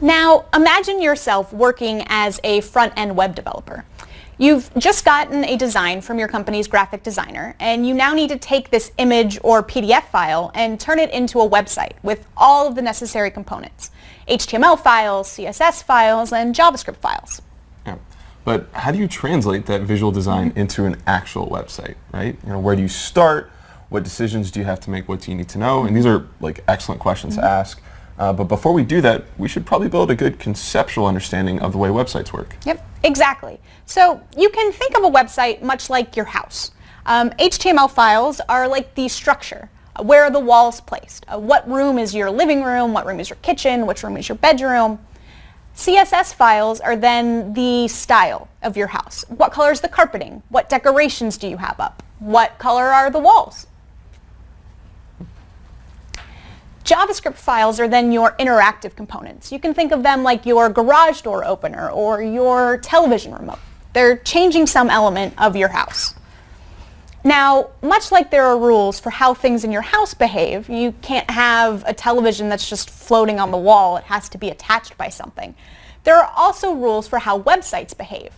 Now, imagine yourself working as a front-end web developer. You've just gotten a design from your company's graphic designer, and you now need to take this image or PDF file and turn it into a website with all of the necessary components: HTML files, CSS files, and JavaScript files. Yeah. But how do you translate that visual design into an actual website, right? Where do you start? What decisions do you have to make? What do you need to know? And these are like excellent questions to ask. But before we do that, we should probably build a good conceptual understanding of the way websites work. Yep, exactly. So you can think of a website much like your house. HTML files are like the structure. Where are the walls placed? What room is your living room? What room is your kitchen? Which room is your bedroom? CSS files are then the style of your house. What color is the carpeting? What decorations do you have up? What color are the walls? JavaScript files are then your interactive components. You can think of them like your garage door opener or your television remote. They're changing some element of your house. Now, much like there are rules for how things in your house behave, you can't have a television that's just floating on the wall. It has to be attached by something. There are also rules for how websites behave.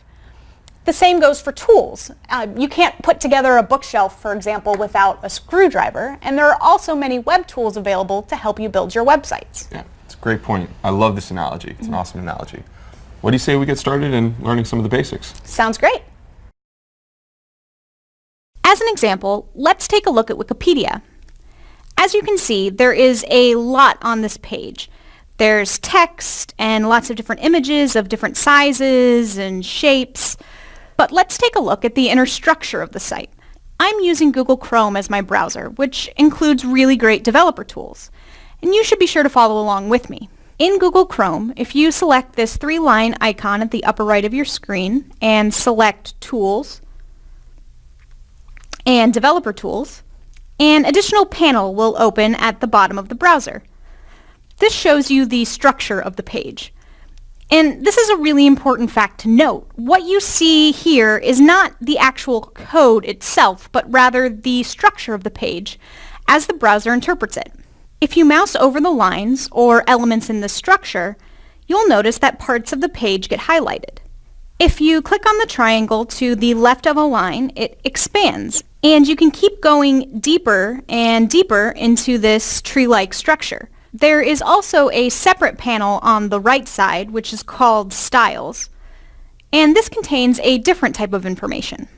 The same goes for tools. You can't put together a bookshelf, for example, without a screwdriver, and there are also many web tools available to help you build your websites. Yeah, it's a great point. I love this analogy. It's an awesome analogy. What do you say we get started in learning some of the basics? Sounds great. As an example, let's take a look at Wikipedia. As you can see, there is a lot on this page. There's text and lots of different images of different sizes and shapes. But let's take a look at the inner structure of the site. I'm using Google Chrome as my browser, which includes really great developer tools. And you should be sure to follow along with me. In Google Chrome, if you select this 3-line icon at the upper right of your screen and select Tools and Developer Tools, an additional panel will open at the bottom of the browser. This shows you the structure of the page. And this is a really important fact to note. What you see here is not the actual code itself, but rather the structure of the page as the browser interprets it. If you mouse over the lines or elements in the structure, you'll notice that parts of the page get highlighted. If you click on the triangle to the left of a line, it expands, and you can keep going deeper and deeper into this tree-like structure. There is also a separate panel on the right side, which is called Styles, and this contains a different type of information.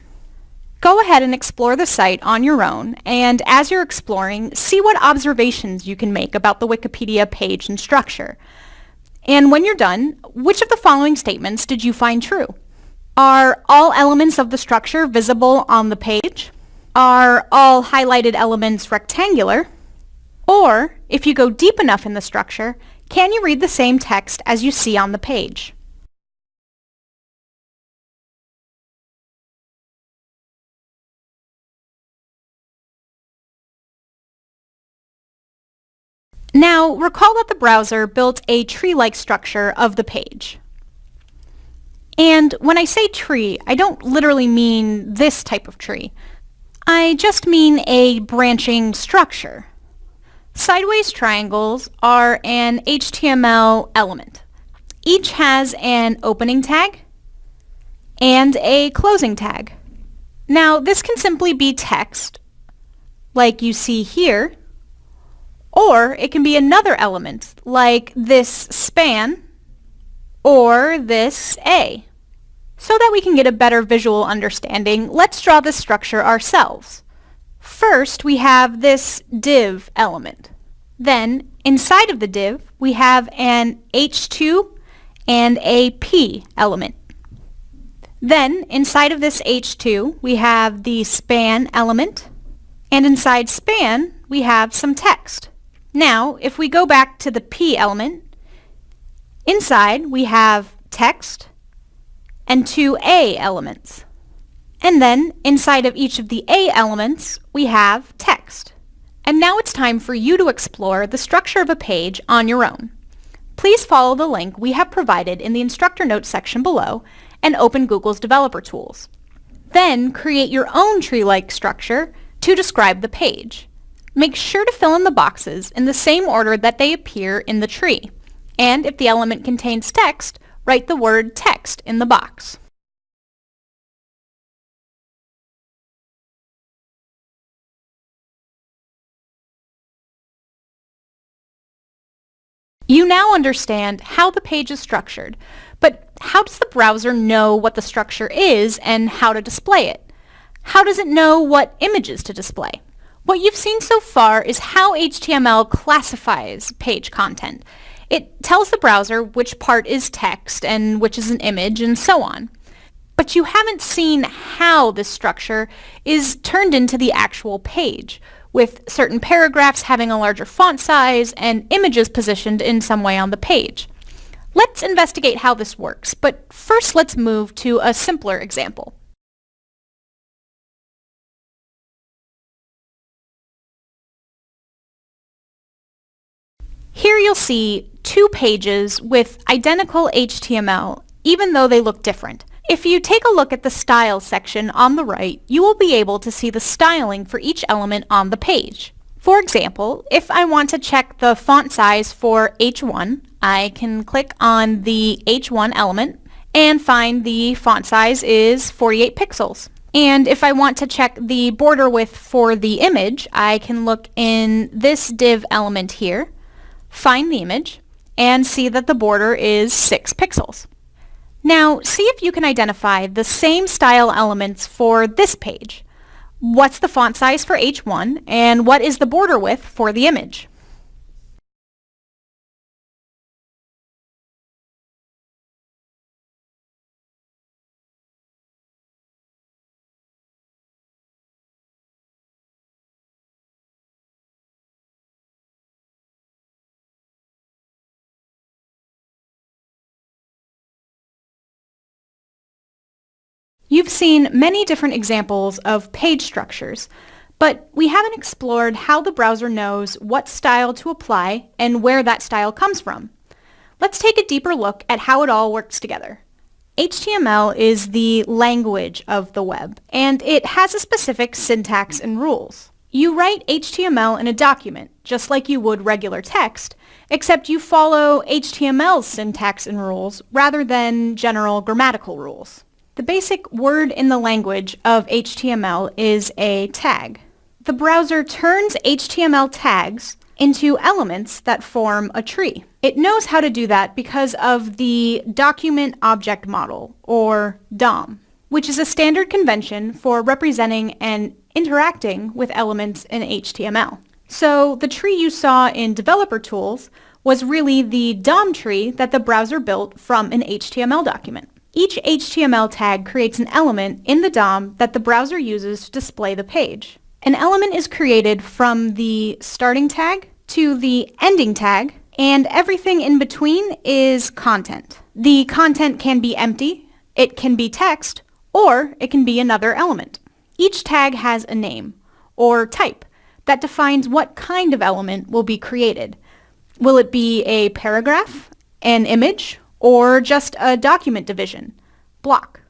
Go ahead and explore the site on your own, and as you're exploring, see what observations you can make about the Wikipedia page and structure. And when you're done, which of the following statements did you find true? Are all elements of the structure visible on the page? Are all highlighted elements rectangular? Or, if you go deep enough in the structure, can you read the same text as you see on the page? Now, recall that the browser built a tree-like structure of the page. And when I say tree, I don't literally mean this type of tree. I just mean a branching structure. Sideways triangles are an HTML element. Each has an opening tag and a closing tag. Now, this can simply be text, like you see here, or it can be another element, like this span or this A. So that we can get a better visual understanding, let's draw this structure ourselves. First, we have this div element. Then, inside of the div, we have an H2 and a P element. Then, inside of this H2, we have the span element, and inside span, we have some text. Now, if we go back to the P element, inside we have text and two A elements. And then, inside of each of the A elements, we have text. And now it's time for you to explore the structure of a page on your own. Please follow the link we have provided in the instructor notes section below and open Google's developer tools. Then create your own tree-like structure to describe the page. Make sure to fill in the boxes in the same order that they appear in the tree. And if the element contains text, write the word text in the box. You now understand how the page is structured, but how does the browser know what the structure is and how to display it? How does it know what images to display? What you've seen so far is how HTML classifies page content. It tells the browser which part is text and which is an image and so on. But you haven't seen how this structure is turned into the actual page, with certain paragraphs having a larger font size and images positioned in some way on the page. Let's investigate how this works, but first let's move to a simpler example. Here you'll see two pages with identical HTML, even though they look different. If you take a look at the Style section on the right, you will be able to see the styling for each element on the page. For example, if I want to check the font size for H1, I can click on the H1 element and find the font size is 48 pixels. And if I want to check the border width for the image, I can look in this div element here, find the image, and see that the border is 6 pixels. Now, see if you can identify the same style elements for this page. What's the font size for H1, and what is the border width for the image? You've seen many different examples of page structures, but we haven't explored how the browser knows what style to apply and where that style comes from. Let's take a deeper look at how it all works together. HTML is the language of the web, and it has a specific syntax and rules. You write HTML in a document, just like you would regular text, except you follow HTML's syntax and rules rather than general grammatical rules. The basic word in the language of HTML is a tag. The browser turns HTML tags into elements that form a tree. It knows how to do that because of the Document Object Model, or DOM, which is a standard convention for representing and interacting with elements in HTML. So the tree you saw in Developer Tools was really the DOM tree that the browser built from an HTML document. Each HTML tag creates an element in the DOM that the browser uses to display the page. An element is created from the starting tag to the ending tag, and everything in between is content. The content can be empty, it can be text, or it can be another element. Each tag has a name, or type, that defines what kind of element will be created. Will it be a paragraph, an image, or just a document division, block?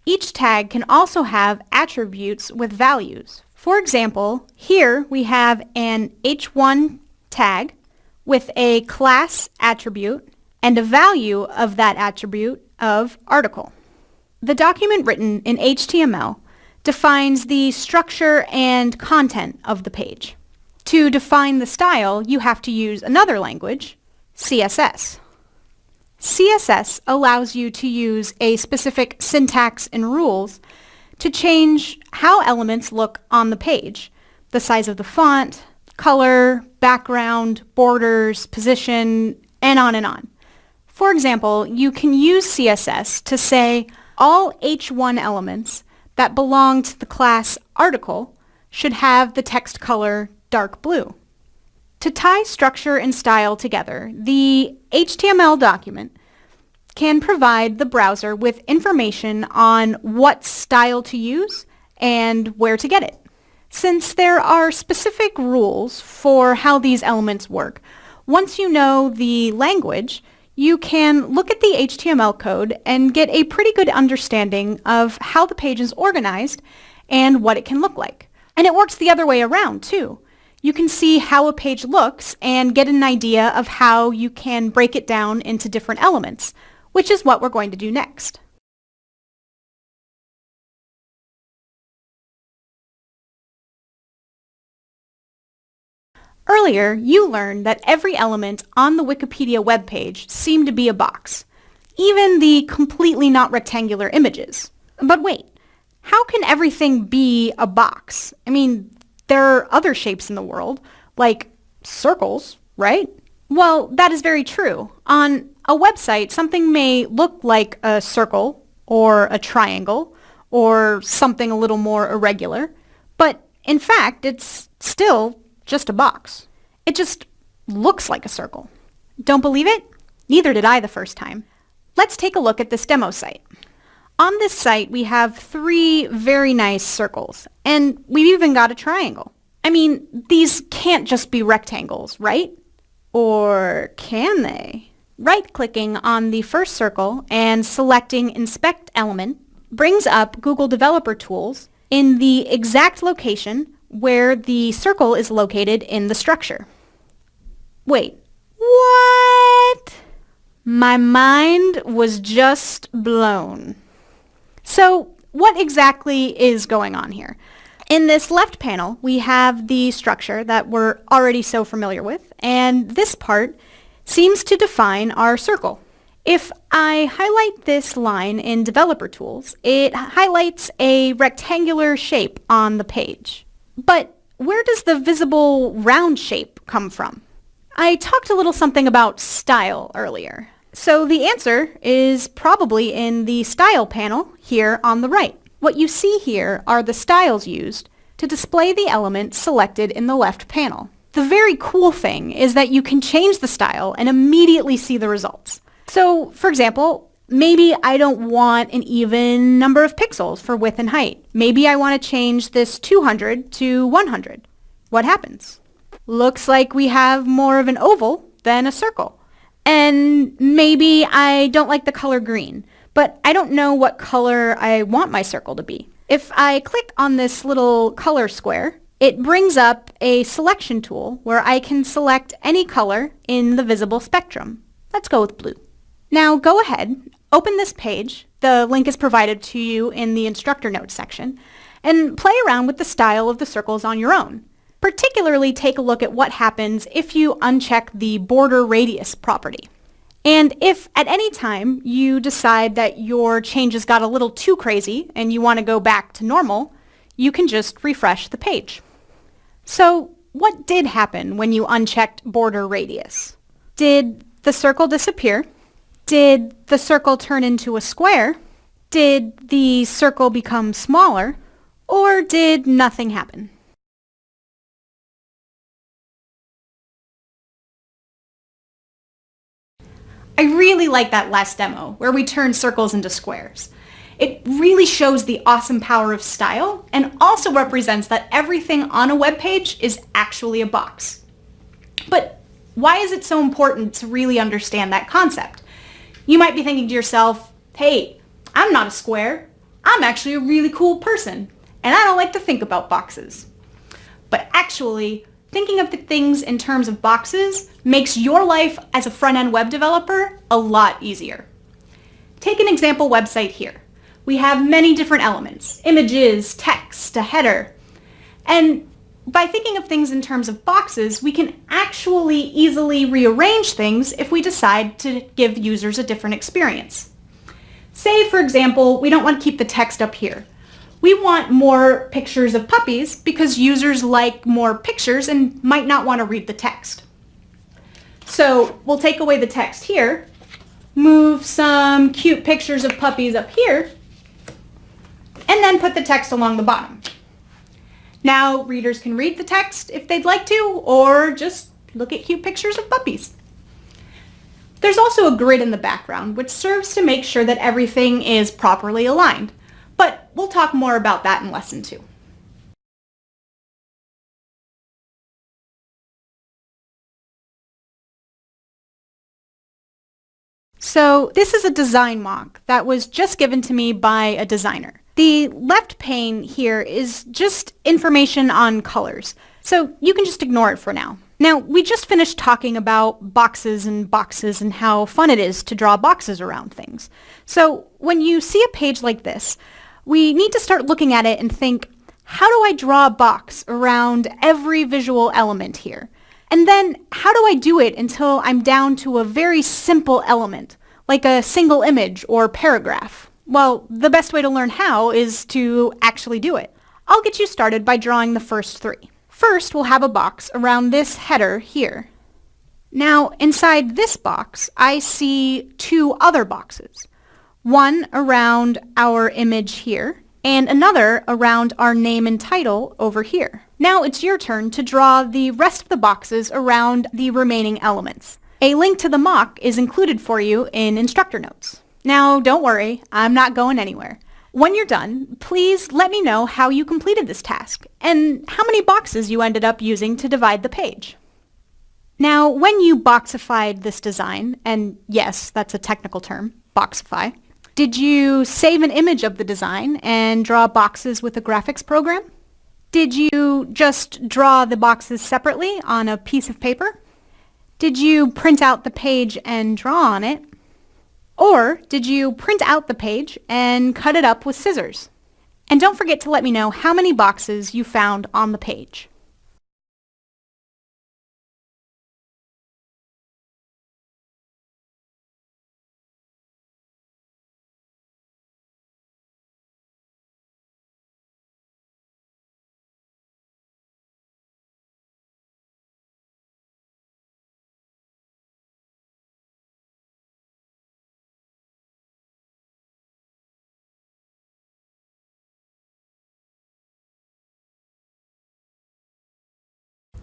Each tag can also have attributes with values. For example, here we have an H1 tag with a class attribute and a value of that attribute of article. The document written in HTML defines the structure and content of the page. To define the style, you have to use another language, CSS. CSS allows you to use a specific syntax and rules to change how elements look on the page, the size of the font, color, background, borders, position, and on and on. For example, you can use CSS to say all H1 elements that belong to the class article should have the text color dark blue. To tie structure and style together, the HTML document can provide the browser with information on what style to use and where to get it. Since there are specific rules for how these elements work, once you know the language, you can look at the HTML code and get a pretty good understanding of how the page is organized and what it can look like. And it works the other way around too. You can see how a page looks and get an idea of how you can break it down into different elements, which is what we're going to do next. Earlier, you learned that every element on the Wikipedia webpage seemed to be a box, even the completely not rectangular images. But wait, how can everything be a box? I mean, there are other shapes in the world, like circles, right? Well, that is very true. On a website, something may look like a circle or a triangle or something a little more irregular, but in fact, it's still just a box. It just looks like a circle. Don't believe it? Neither did I the first time. Let's take a look at this demo site. On this site, we have 3 very nice circles, and we've even got a triangle. I mean, these can't just be rectangles, right? Or can they? Right-clicking on the first circle and selecting Inspect Element brings up Google Developer Tools in the exact location where the circle is located in the structure. Wait, what? My mind was just blown. So what exactly is going on here? In this left panel, we have the structure that we're already so familiar with, and this part seems to define our circle. If I highlight this line in Developer Tools, it highlights a rectangular shape on the page. But where does the visible round shape come from? I talked a little something about style earlier. So the answer is probably in the Style panel here on the right. What you see here are the styles used to display the element selected in the left panel. The very cool thing is that you can change the style and immediately see the results. So, for example, maybe I don't want an even number of pixels for width and height. Maybe I want to change this 200 to 100. What happens? Looks like we have more of an oval than a circle. And maybe I don't like the color green, but I don't know what color I want my circle to be. If I click on this little color square, it brings up a selection tool where I can select any color in the visible spectrum. Let's go with blue. Now go ahead, open this page, the link is provided to you in the instructor notes section, and play around with the style of the circles on your own. Particularly take a look at what happens if you uncheck the border radius property. And if at any time you decide that your changes got a little too crazy and you want to go back to normal, you can just refresh the page. So what did happen when you unchecked border radius? Did the circle disappear? Did the circle turn into a square? Did the circle become smaller? Or did nothing happen? I really like that last demo where we turned circles into squares. It really shows the awesome power of style and also represents that everything on a web page is actually a box. But why is it so important to really understand that concept? You might be thinking to yourself, hey, I'm not a square. I'm actually a really cool person, and I don't like to think about boxes. But actually, thinking of the things in terms of boxes makes your life as a front-end web developer a lot easier. Take an example website here. We have many different elements, images, text, a header. And by thinking of things in terms of boxes, we can actually easily rearrange things if we decide to give users a different experience. Say, for example, we don't want to keep the text up here. We want more pictures of puppies because users like more pictures and might not want to read the text. So we'll take away the text here, move some cute pictures of puppies up here, and then put the text along the bottom. Now readers can read the text if they'd like to, or just look at cute pictures of puppies. There's also a grid in the background which serves to make sure that everything is properly aligned. But we'll talk more about that in lesson 2. So this is a design mock that was just given to me by a designer. The left pane here is just information on colors. So you can just ignore it for now. Now, we just finished talking about boxes and how fun it is to draw boxes around things. So when you see a page like this, we need to start looking at it and think, how do I draw a box around every visual element here? And then how do I do it until I'm down to a very simple element, like a single image or paragraph? Well, the best way to learn how is to actually do it. I'll get you started by drawing the first three. First, we'll have a box around this header here. Now, inside this box, I see two other boxes. One around our image here, and another around our name and title over here. Now it's your turn to draw the rest of the boxes around the remaining elements. A link to the mock is included for you in instructor notes. Now don't worry, I'm not going anywhere. When you're done, please let me know how you completed this task and how many boxes you ended up using to divide the page. Now, when you boxified this design, and yes, that's a technical term, boxify, did you save an image of the design and draw boxes with a graphics program? Did you just draw the boxes separately on a piece of paper? Did you print out the page and draw on it? Or did you print out the page and cut it up with scissors? And don't forget to let me know how many boxes you found on the page.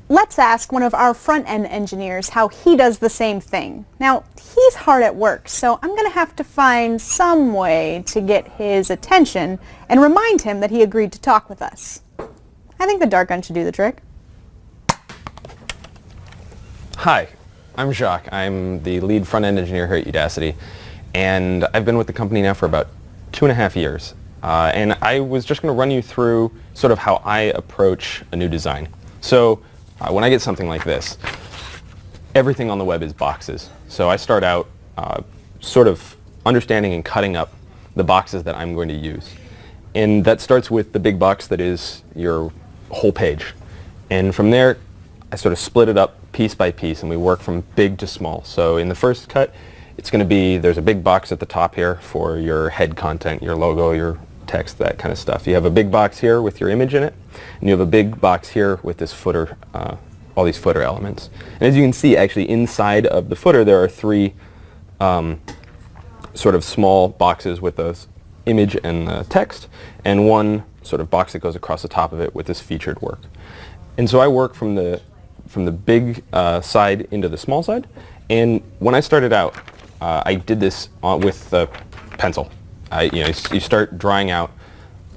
Let's ask one of our front-end engineers how he does the same thing. Now, he's hard at work, so I'm going to have to find some way to get his attention and remind him that he agreed to talk with us. I think the dart gun should do the trick. Hi, I'm Jacques. I'm the lead front-end engineer here at Udacity, and I've been with the company now for about 2.5 years. And I was just going to run you through sort of how I approach a new design. So when I get something like this, everything on the web is boxes. So I start out sort of understanding and cutting up the boxes that I'm going to use. And that starts with the big box that is your whole page. And from there, I sort of split it up piece by piece, and we work from big to small. So in the first cut, it's going to be, there's a big box at the top here for your head content, your logo, your text, that kind of stuff. You have a big box here with your image in it, and you have a big box here with this footer, all these footer elements. And as you can see, actually inside of the footer there are three sort of small boxes with the image and the text, and one sort of box that goes across the top of it with this featured work. And so I work from the big side into the small side, and when I started out, I did this with a pencil. You start drawing out,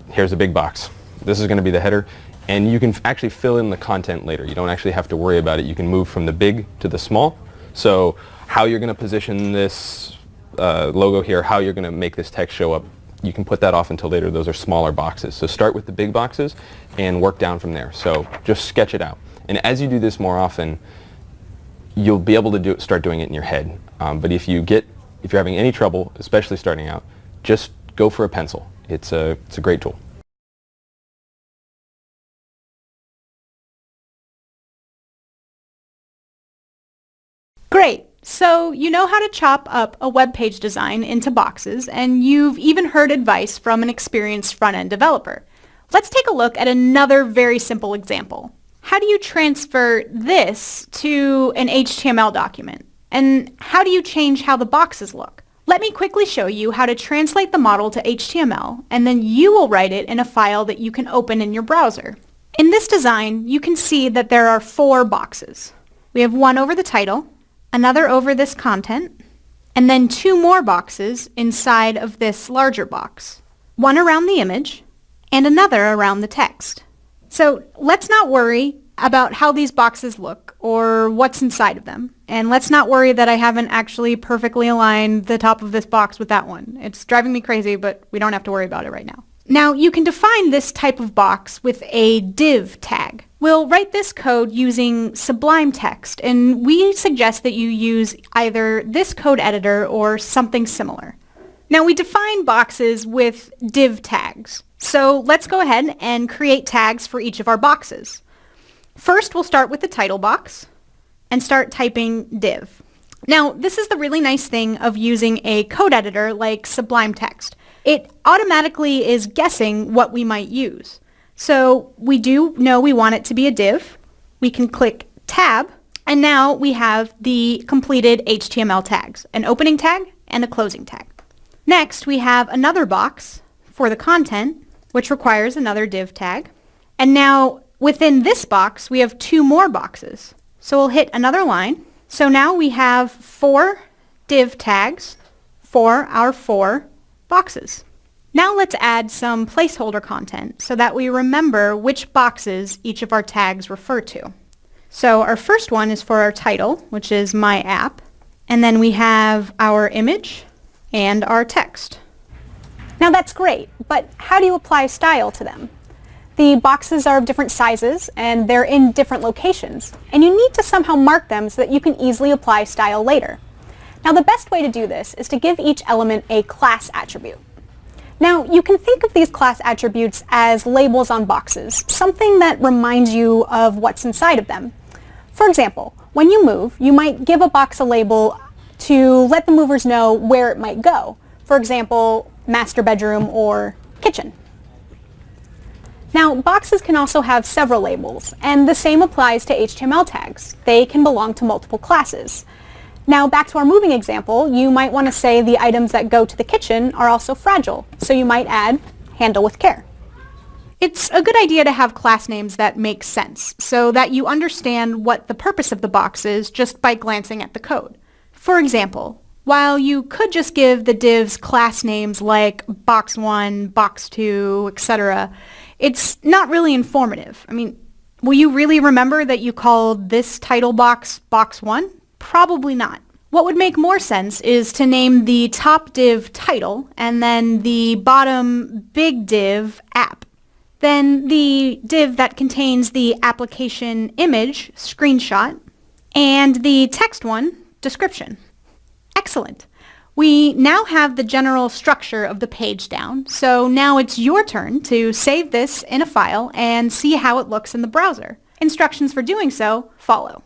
here's a big box. This is going to be the header, and you can actually fill in the content later. You don't actually have to worry about it. You can move from the big to the small. So how you're going to position this logo here, how you're going to make this text show up, you can put that off until later. Those are smaller boxes. So start with the big boxes and work down from there. So just sketch it out. And as you do this more often, you'll be able to start doing it in your head. But if you're having any trouble, especially starting out, just go for a pencil. It's a great tool. Great. So you know how to chop up a web page design into boxes, and you've even heard advice from an experienced front-end developer. Let's take a look at another very simple example. How do you transfer this to an HTML document? And how do you change how the boxes look? Let me quickly show you how to translate the model to HTML, and then you will write it in a file that you can open in your browser. In this design, you can see that there are 4 boxes. We have one over the title, another over this content, and then 2 more boxes inside of this larger box. One around the image, and another around the text. So let's not worry about how these boxes look or what's inside of them. And let's not worry that I haven't actually perfectly aligned the top of this box with that one. It's driving me crazy, but we don't have to worry about it right now. Now you can define this type of box with a div tag. We'll write this code using Sublime Text, and we suggest that you use either this code editor or something similar. Now we define boxes with div tags. So let's go ahead and create tags for each of our boxes. First, we'll start with the title box and start typing div. Now, this is the really nice thing of using a code editor like Sublime Text. It automatically is guessing what we might use. So we do know we want it to be a div. We can click Tab, and now we have the completed HTML tags, an opening tag and a closing tag. Next, we have another box for the content, which requires another div tag. And now within this box, we have two more boxes. So we'll hit another line. So now we have 4 div tags for our 4 boxes. Now let's add some placeholder content so that we remember which boxes each of our tags refer to. So our first one is for our title, which is my app. And then we have our image and our text. Now that's great, but how do you apply style to them? The boxes are of different sizes and they're in different locations, and you need to somehow mark them so that you can easily apply style later. Now the best way to do this is to give each element a class attribute. Now you can think of these class attributes as labels on boxes, something that reminds you of what's inside of them. For example, when you move, you might give a box a label to let the movers know where it might go. For example, master bedroom or kitchen. Now, boxes can also have several labels, and the same applies to HTML tags. They can belong to multiple classes. Now, back to our moving example, you might want to say the items that go to the kitchen are also fragile, so you might add handle with care. It's a good idea to have class names that make sense, so that you understand what the purpose of the box is just by glancing at the code. For example, while you could just give the divs class names like box1, box2, etc., it's not really informative. I mean, will you really remember that you called this title box box1? Probably not. What would make more sense is to name the top div title and then the bottom big div app. Then the div that contains the application image, screenshot, and the text one, description. Excellent. We now have the general structure of the page down, so now it's your turn to save this in a file and see how it looks in the browser. Instructions for doing so follow.